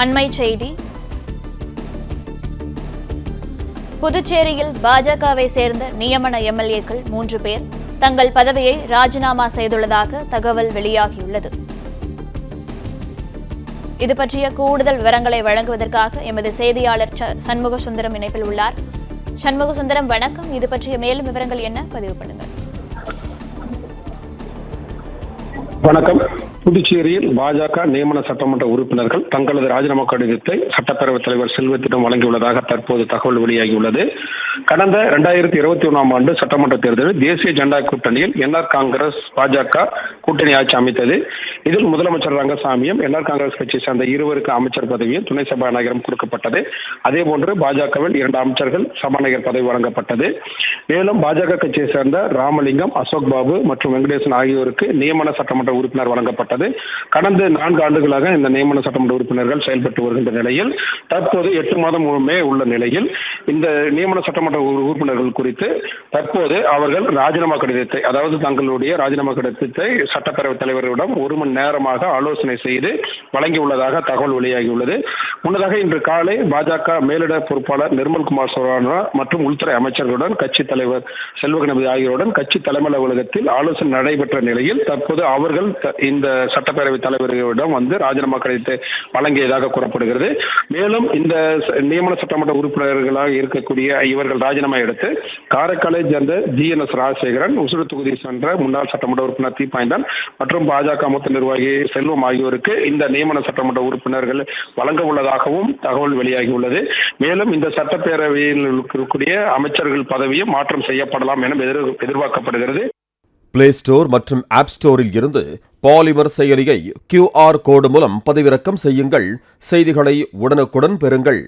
அண்மை செய்தி. புதுச்சேரியில் பாஜகவை சேர்ந்த நியமன எம்எல்ஏக்கள் 3 பேர் தங்கள் பதவியை ராஜினாமா செய்துள்ளதாக தகவல் வெளியாகியுள்ளது. இது பற்றிய கூடுதல் விவரங்களை வழங்குவதற்காக எமது செய்தியாளர் சண்முக சுந்தரம் இணைப்பில் உள்ளார். சண்முக சுந்தரம், வணக்கம். இது பற்றிய மேலும் விவரங்கள் என்ன? பதிவு பண்ணுங்கள். வணக்கம். புதுச்சேரியில் பாஜக நியமன சட்டமன்ற உறுப்பினர்கள் தங்களது ராஜினாமா கடிதத்தை சட்டப்பேரவைத் தலைவர் செல்வத்திடம் வழங்கியுள்ளதாக தற்போது தகவல் வெளியாகியுள்ளது. கடந்த 2021ஆம் ஆண்டு சட்டமன்ற தேர்தலில் தேசிய ஜனநாயக கூட்டணியில் என்ஆர் காங்கிரஸ் பாஜக கூட்டணி ஆட்சி அமைத்தது. இதில் முதலமைச்சர் ரங்கசாமியும் என்ஆர் காங்கிரஸ் கட்சியை சேர்ந்த இருவருக்கு அமைச்சர் பதவியும் துணை சபாநாயகரும் கொடுக்கப்பட்டது. அதேபோன்று பாஜகவில் 2 அமைச்சர்கள் சபாநாயகர் பதவி வழங்கப்பட்டது. மேலும் பாஜக கட்சியை சேர்ந்த ராமலிங்கம், அசோக் பாபு மற்றும் வெங்கடேசன் ஆகியோருக்கு நியமன சட்டமன்ற உறுப்பினர் வழங்கப்பட்டது. கடந்த 4 ஆண்டுகளாக இந்த நியமன சட்டமன்ற உறுப்பினர்கள் செயல்பட்டு வருகின்ற நிலையில் தற்போது 8 மாதம் உள்ள நிலையில் இந்த நியமன சட்டமன்ற உறுப்பினர்கள் குறித்து தற்போது அவர்கள் ராஜினாமா கடிதத்தை, அதாவது தங்களுடைய ராஜினாமா கடிதத்தை சட்டப்பேரவைத் தலைவரிடம் 1 மணி நேரமாக ஆலோசனை செய்து வழங்கியுள்ளதாக தகவல் வெளியாகியுள்ளது. முன்னதாக இன்று காலை பாஜக மேலிட பொறுப்பாளர் நிர்மல்குமார் சௌஹான் மற்றும் உள்துறை அமைச்சர்களுடன் கட்சி தலைவர் செல்வகணபதி ஆகியோருடன் கட்சி தலைமை அலுவலகத்தில் ஆலோசனை நடைபெற்ற நிலையில் தற்போது அவர்கள் இந்த சட்டப்பேரவைத் தலைவர்களிடம் ராஜினாமா கடிதத்தை வழங்கியதாக கூறப்படுகிறது. மேலும் இந்த நியமன சட்டமன்ற உறுப்பினர்களாக இருக்கக்கூடிய இவர்கள் ராஜினாமா எடுத்து காரைக்காலை சேர்ந்த GNS ராஜசேகரன், உசுறு தொகுதியை சென்ற முன்னாள் சட்டமன்ற உறுப்பினர் தீபாய்ந்தான் மற்றும் பாஜக மூத்த நிர்வாகி செல்வம் ஆகியோருக்கு இந்த நியமன சட்டமன்ற உறுப்பினர்கள் வழங்க உள்ளதாகவும் தகவல் வெளியாகியுள்ளது. மேலும் இந்த சட்டப்பேரவையில் இருக்கக்கூடிய அமைச்சர்கள் பதவியும் மாற்றம் செய்யப்படலாம் என எதிர்பார்க்கப்படுகிறது. பிளே ஸ்டோர் மற்றும் ஆப் ஸ்டோரில் இருந்து பாலிமர் செயலியை QR கோடு மூலம் பதிவிறக்கம் செய்யுங்கள். செய்திகளை உடனுக்குடன் பெறுங்கள்.